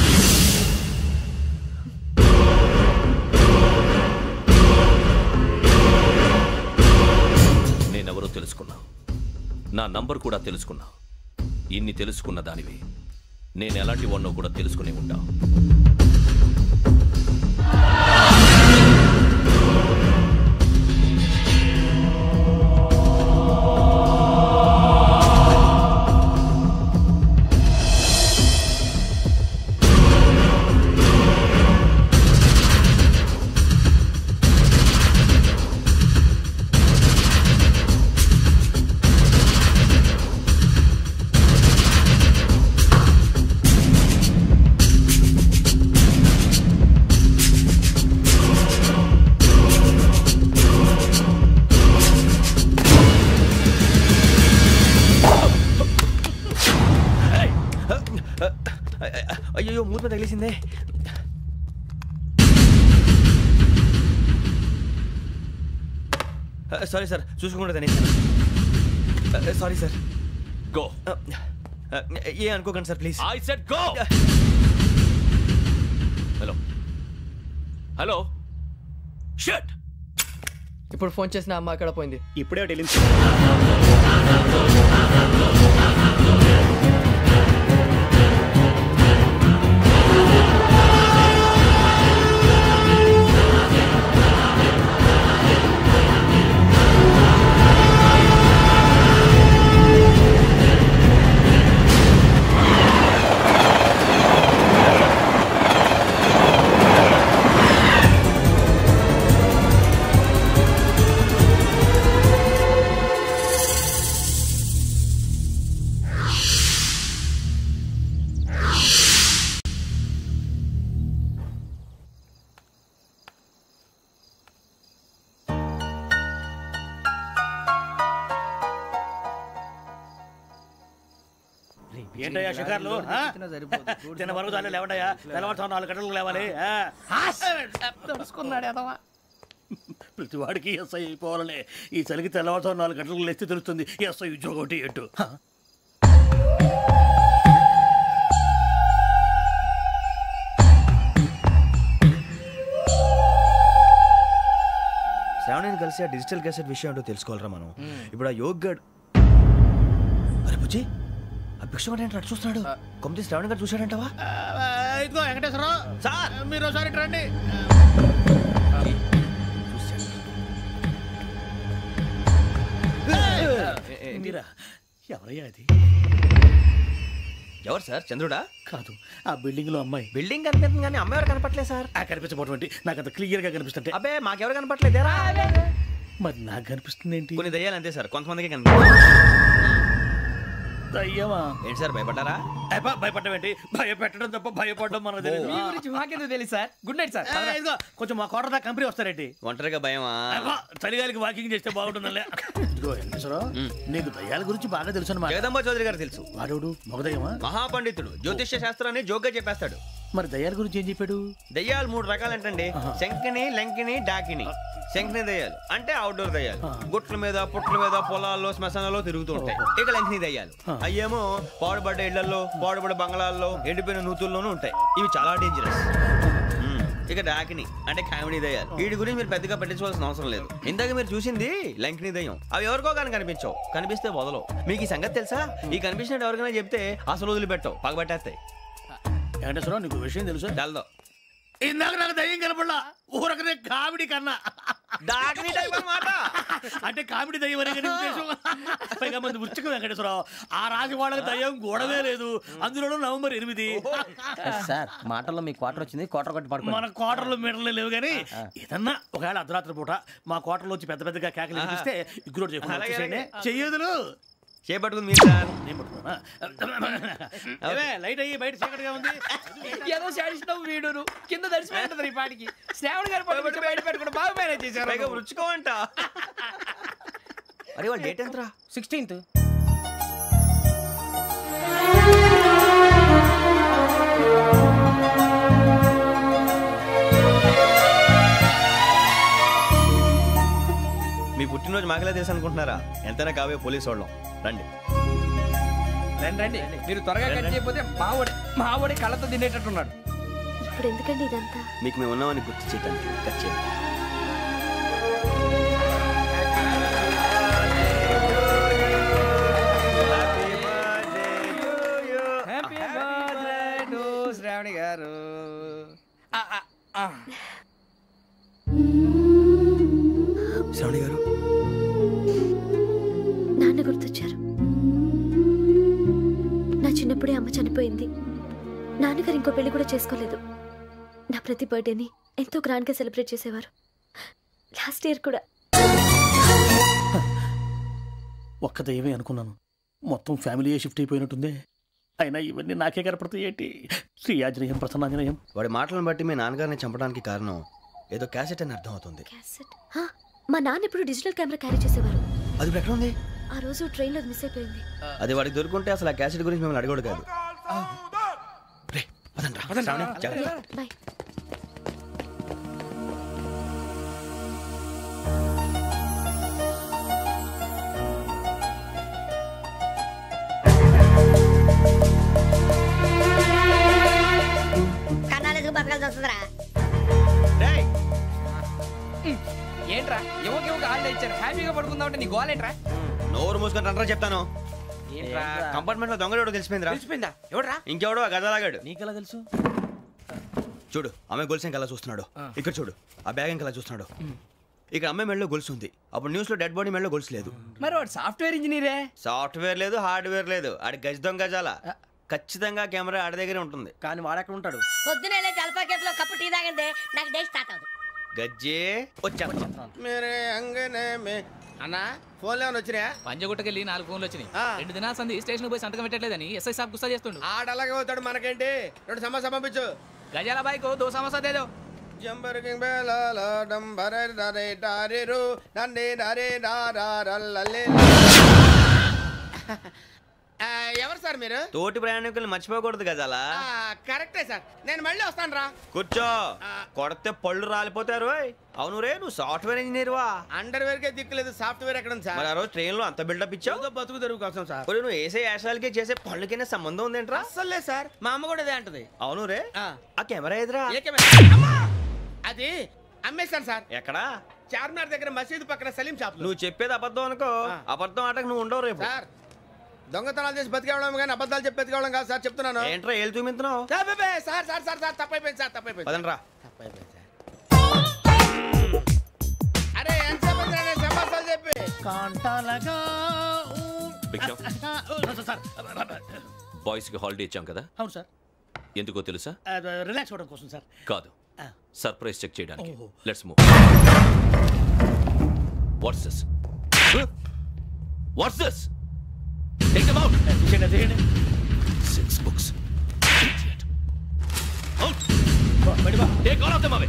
నేనెవరో తెలుసుకున్నావు, నా నంబర్ కూడా తెలుసుకున్నావు. ఇన్ని తెలుసుకున్న దానివి నేను ఎలాంటి వాడినో కూడా తెలుసుకునే ఉంటావు. అయ్యో మూత తగిలిసిందే. సారీ సార్, చూసుకుంటా తినేసాను. Sorry sir. గో. ఏ అనుకోకండి sir please. I said go. Hello hello shut. ఇప్పుడు ఫోన్ చేసిన అమ్మ అక్కడ పోయింది. ఇప్పుడే వెళ్ళింది. ఏంటయ్యా షికార్లు? తిన్న వరకు దాన్ని లేవండయ్యా. తెల్లవారుతో 4 గంటలకు లేవాలి. తెలుసుకున్నాడు ఎదవా. ప్రతి వాడికి ఎస్ఐ అయిపోవాలని ఈ చలికి తెల్లవారుతో 4 గంటలకు లేస్తే తెలుస్తుంది ఎస్ఐ ఉద్యోగం ఒకటి ఎట్టు. శ్రావణిని కలిసి ఆ డిజిటల్ క్యాసెట్ విషయం ఏంటో తెలుసుకోవాలరా మనం. ఇప్పుడు ఆ యోగ్ గడ్ అరే బుజ్జి ఆ భిక్షం అంటే అటు చూస్తున్నాడు. కొమ్మతి శ్రావణి గారు చూశాడంటవా? ఇదిగో వెంకటేశ్వరరావు సార్, మీరు ఒకసారి రండి. ఎవరయ్యా అది? ఎవరు సార్? చంద్రుడా? కాదు, ఆ బిల్డింగ్ లో అమ్మాయి. బిల్డింగ్ కనిపిస్తుంది కానీ అమ్మాయి ఎవరు కనపట్లేదు సార్. కనిపించబోటువంటి నాకు అంత క్లియర్ గా కనిపిస్తుంటే. అబ్బే మాకెవరు కనపట్లేదేరా? మరి నాకు కనిపిస్తుంది ఏంటి? కొన్ని దయ్యాలు అంతే సార్, కొంతమందికి కనిపిస్తుంది. దయ్యమా? ఏంటి సార్ భయపడ్డారా? భయపడడం ఏంటి? భయపెట్టడం తప్ప భయపడడం మనకు తెలియదు. మాకెందుకు తెలియదు సార్. Good night sir. ఇదిగో కొంచెం మా కోట దాకా కంపెనీ వస్తారేంటి? ఒంటరిగా భయమా? చలిగాలికి వాకింగ్ చేస్తే బాగుంటుందిలే. ఇదిగో వెంకటేశ్వరరావు, నీకు దయ్యాల గురించి బాగా తెలుసు అన్నమాట. జగదంబ చౌదరి గారు తెలుసు. వాడోడు మగదయ్యమా? మహాపండితుడు, జ్యోతిష్య శాస్త్రాన్ని జోగ్గా చెప్పేస్తాడు. మరి దయ్యాల గురించి ఏం చెప్పాడు? దయ్యాలు 3 రకాలంటండి. శంకిని, లంకిని, డాకిని. శంకిని దయ్యాలు అంటే అవుట్డోర్ దయ్యాలు, గుట్ల మీద పుట్ల మీద పొలాల్లో శ్మశానాల్లో తిరుగుతూ ఉంటాయి. ఇక లంకిని దయ్యాలు అయ్యేమో పాడుబడ్డ ఇళ్లలో, పాడుబడ్డ బంగ్లాల్లో, ఎండిపోయిన నూతుల్లోనూ ఉంటాయి. ఇవి చాలా డేంజరస్. ఇక డాకిని అంటే కామెడీ దయ్యాలు. వీటి గురించి మీరు పెద్దగా పట్టించుకోవాల్సిన అవసరం లేదు. ఇందాక మీరు చూసింది లంకిని దయ్యం. అవి ఎవరికో కానీ కనిపించవు, కనిపిస్తే వదలవు. మీకు ఈ సంగతి తెలుసా? ఈ కనిపించినట్టు ఎవరికైనా చెప్తే అసలు వదిలిపెట్టవు, పగబట్టేస్తాయి. వెంకటేశ్వరరావు, నీకు విషయం తెలుసు? డల్దో ఇందాక నాకు దయ్యం కనపడలా, ఊరకనే కామెడీ కన్నా. డాకిని టైప్ అన్నమాట. అంటే కామెడీ దయ్యం అనే ఉద్దేశం. పైగా మంది ఉచ్చక వెంకటేశ్వరరావు, ఆ రాజు వాళ్ళకి దయ్యం గోడవే లేదు. అందులోనూ నవంబర్ 8. సార్ మాటల్లో మీ క్వార్టర్ వచ్చింది, క్వార్టర్ కొట్టి పడుకో. మన క్వార్టర్లో మీటర్లు లేవు కానీ ఏదన్నా ఒకవేళ అర్ధరాత్రి పూట మా క్వార్టర్లో వచ్చి పెద్ద పెద్దగా కేకలు వినిపిస్తే ఇగ్గురు చెయ్యదులు చేపట్టుకుంది మీరు సార్. నేను పట్టుకున్నా. లైట్ అయ్యి బయట చీకటిగా ఉంది. ఏదో శాడిస్తున్నావు వీడును కింద దర్శనం ఈ పాటికి. శ్రావణ్ గారు బయట పెట్టుకుంటే బాగా మేనేజ్ చేశారు. రుచుకోమంట. అరే వాళ్ళ డేట్ ఎంతరా? 16th. మీ పుట్టినరోజు మాకలే తెలుసు అనుకుంటున్నారా? ఎంతైనా కావే పోలీసు వాళ్ళం. రండి రండి. మీరు త్వరగా కట్ చేయకపోతే మావడి కళ్ళతో తినేటట్టున్నాడు. ఇప్పుడు ఎందుకండి ఇదంతా? మీకు మేము ఉన్నామని గుర్తు చేయడానికి కట్ చేయండి. శ్రావణి గారు శ్రావణి గారు నాన్న గుర్తొచ్చారు. నా చిన్నప్పుడే అమ్మ చనిపోయింది. నాన్నగారు ఇంకో పెళ్లి కూడా చేసుకోలేదు. నా ప్రతి బర్త్డేని ఎంతో గ్రాండ్గా సెలబ్రేట్ చేసేవారు. లాస్ట్ ఇయర్ కూడా. ఒక్క దయ్యమే అనుకున్నాను, మొత్తం ఫ్యామిలీ షిఫ్ట్ అయిపోయినట్టుందే. అయినా ఇవన్నీ నాకే కనపడతాయి ఏంటి? శ్రీ ఆంజనేయం ప్రసన్నాంజనేయం. వాడి మాటలను బట్టి మీ నాన్నగారిని చంపడానికి కారణం ఏదో క్యాసెట్ అని అర్థం అవుతుంది. క్యాసెట్? మా నాన్న ఇప్పుడు డిజిటల్ కెమెరా క్యారీ చేసేవారు. అది ఎక్కడ ఉంది? ఆ రోజు ట్రైన్లో మిస్ అయిపోయింది. అది వాడికి దొరుకుంటే అసలు ఆ క్యాసెట్ గురించి మిమ్మల్ని అడగడు కాదు. రే పదండ్రా. బాయ్. కన్నాలకు బతకాల్సి వస్తుందిరా. ఏంట్రా ఎవరికి హాలిడే ఇచ్చారు, హ్యాపీగా పడుకుందామంటే నీ గోలేంట్రా? నోరు మూసుకొని రండ్రా చెప్తాను. ఏంట్రా కంపార్ట్మెంట్ లో దొంగడు తెలిసిపోయిందిరా. తెలిసిపోయిందా? ఎవడ్రా? ఇంకెవడో ఆ గదలాగాడు. నీకెలా తెలుసు? చూడు ఆమె గొలుసు ఇంకలా చూస్తున్నాడు. ఇక్కడ చూడు ఆ బ్యాగ్ ఇంకలా చూస్తున్నాడు. ఇక్కడ అమ్మాయి మెడలో గొలుసు ఉంది. అప్పుడు న్యూస్ లో డెడ్ బాడీ మెడలో గొలుసు లేదు. మరి వాడు సాఫ్ట్వేర్ ఇంజనీరే. సాఫ్ట్వేర్ లేదు, హార్డ్వేర్ లేదు. ఆడి గజ దొంగ గజాల. ఖచ్చితంగా కెమెరా ఆడి దగ్గరే ఉంటుంది. కానీ వాడెక్కడ ఉంటాడు? పొద్దునే జలపా కేఫ్లో కప్పు టీ తాగండి, నాకు డే స్టార్ట్ అవుతుంది. గజ్జే వచ్చా మేరే అంగనే మే అన్నా ఫోన్లో వచ్చినా? పంజగుట్టకెళ్ళి 4 ఫోన్లు వచ్చినాయి. 2 దినాల సంది స్టేషన్ పోయి సంతకం పెట్టలేదని ఎస్ఐ సాబ్ గుస్తా చేస్తుండు. ఆడలాగే పోతాడు, మనకేంటి? 2 సమస్య పంపించు. గజాల బైక్ 2 సమస్య దేదో. జంబర్కింగ్ బేలాల డంబర దరే దారిరు నన్నే నరే నారల్లలే. ఎవరు సార్ మీరు? తోటి ప్రయాణికుల్ని మర్చిపోకూడదు గజాల. కరెక్టే సార్, నేను మళ్ళీ వస్తాను రా. కూర్చో, కొడితే పళ్ళు రాలిపోతారు. అవును రే, నువ్వు సాఫ్ట్వేర్ ఇంజనీర్ వా? అండర్వేర్ కే దిక్కులేదు, సాఫ్ట్వేర్ ఎక్కడ ఉంది సార్? మరి ఆ రోజు ట్రైన్ లో అంత బిల్డప్ ఇచ్చావు. బతుకు తెరుగు కోసం సార్. నువ్వు వేసే యాశాలకి చేసే పళ్ళకైనా సంబంధం ఉందేంట్రా? అస్సలు లేదు సార్, మా అమ్మ కూడా అదే అంటది. అవును రే, ఆ కెమెరా ఎదురా? అది అమ్మేశాను సార్. ఎక్కడా? చార్మినార్ దగ్గర మసీదు పక్కన సలీం షాప్. నువ్వు చెప్పేది అబద్ధం అనుకో. అబద్ధం ఆటకు నువ్వు ఉండవు రేపు. సార్ దొంగతనాలు చేసి బతికేవడం కానీ అబద్ధాలు చెప్పి బతికేవడం కాదు సార్, చెప్తున్నాను. ఏంట్రా ఏళ్ళు చూపించున్నావు? సార్ సార్ సార్ సార్ తప్పైపోయింది సార్, తప్పైపోయింది. పదండ్రా. తప్పైపోయింది సార్. అరే ఎంత సమాసాలు చెప్పి కాంటాలగా బాయ్స్ కి హాలిడే ఇచ్చాం కదా? అవును సార్. ఎందుకో తెలుసా? రిలాక్స్ అవ్వడం కోసం సార్. కాదు, సర్ప్రైజ్ చెక్ చేయడానికి. ఓహో. Let's move. What's this? What's this? Take them out. 6 books. Idiot. Out. Take all of them away.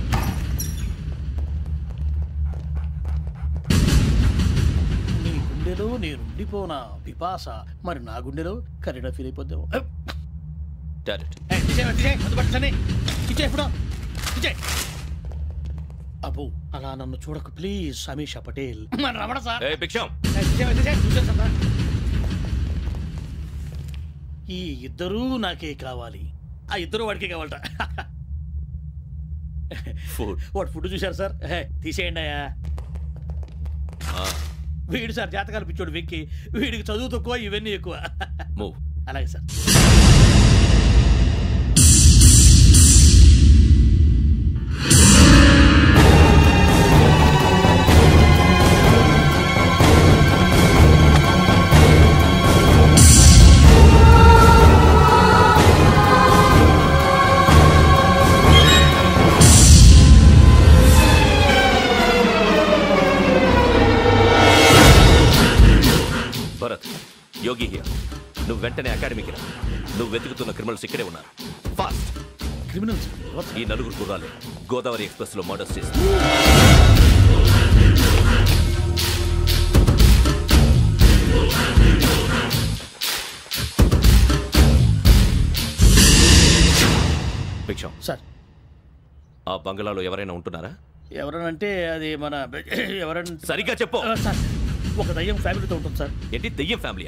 నీ గుండెలో నేనుండిపోనా పిపాస, మరి నా గుండెలో కరీడా ఫీల్ అయిపోద్దాము. Direct. అబ్బో అలా నన్ను చూడకు please, Sameesha Patel. Ramana sir. Hey, Biksham. ఈ ఇద్దరూ నాకే కావాలి, ఆ ఇద్దరు వాడికే కావాలట. వాడు ఫుడ్ చూశారు సార్, తీసేయండి అయ్యా. వీడు సార్ జాతకాలు పిచ్చోడు వెక్కి, వీడికి చదువు తక్కువ ఇవన్నీ ఎక్కువ. అలాగే సార్. Bharat, Yogi here. నువ్వు వెంటనే అకాడమీకి రా. నువ్వు వెతుకుతున్న క్రిమినల్స్ ఇక్కడే ఉన్నారు. ఫాస్ట్. క్రిమినల్స్? ఈ 4 కుర్రాలు గోదావరి ఎక్స్ప్రెస్ లో మర్డర్స్ చేస్తారు. భిక్షం సార్, ఆ బంగ్లాలో ఎవరైనా ఉంటున్నారా? ఎవరనంటే అది మన ఎవరైనా సరిగ్గా చెప్పు సార్. ఒక దయ్యం ఫ్యామిలీతో ఉంటుంది సార్. ఏంటి దయ్యం ఫ్యామిలీ?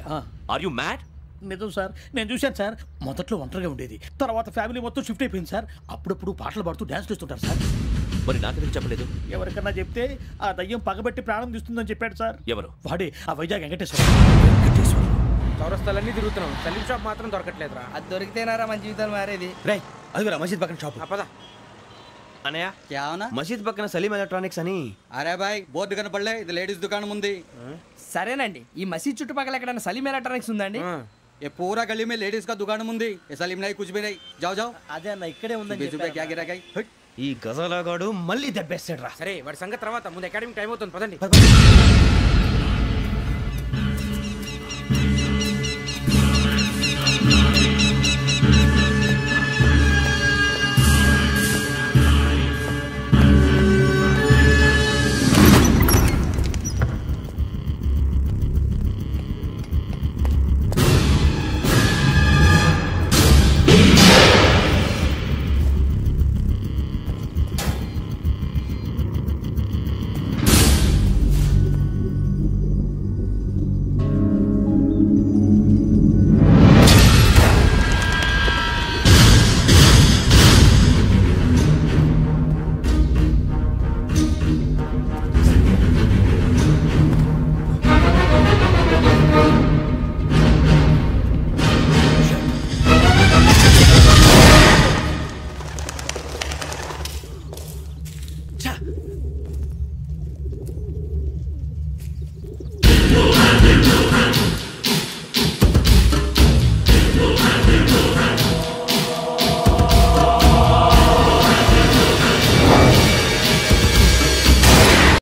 Are you mad? నిజం సార్, నేను చూశాను సార్. మొదట్లో ఒంటరిగా ఉండేది, తర్వాత ఫ్యామిలీ మొత్తం షిఫ్ట్ అయిపోయింది సార్. అప్పుడప్పుడు పాటలు పాడుతూ డ్యాన్స్ చేస్తుంటారు సార్. మరి నాకెందుకు చెప్పలేదు? ఎవరికన్నా చెప్తే ఆ దయ్యం పగబెట్టి ప్రాణం తీస్తుందని చెప్పాడు సార్. ఎవరు? వాడే, ఆ వైజాగ్ వెంకటేశ్వర. చౌరస్తాలన్నీ తిరుగుతున్నాం, సలీం షాప్ మాత్రం దొరకట్లేదురా. అది దొరికితేనారా మన జీవితాలు మారేది. రే అదిగురా మసీద్ పక్కన షాప్. పదా అనయా క్యా హోనా? మసీద్ పక్కన సలీం ఎలక్ట్రానిక్స్ అని. అరే బాయ్ బోర్డు కనపడలే, ఇది లేడీస్ దుకాణం ఉంది. సరేనండి, ఈ మసీద్ చుట్టుపక్కల ఎక్కడైనా సలీం ఎలక్ట్రానిక్స్ ఉందండి? ये पूरा गली में लेडीज का दुकान मुंदी, ये सलीम नहीं कुछ भी नहीं. जाओ जाओ. అదే అన్న ఇక్కడే ఉందని क्या गिरा गई. ఈ గజాలగాడు మళ్ళీ దెబ్బేస్తాడు రా. సరే వాడి సంగతి తర్వాత, ముందు అకాడమిక్ టైం అవుతుంది, పదండి.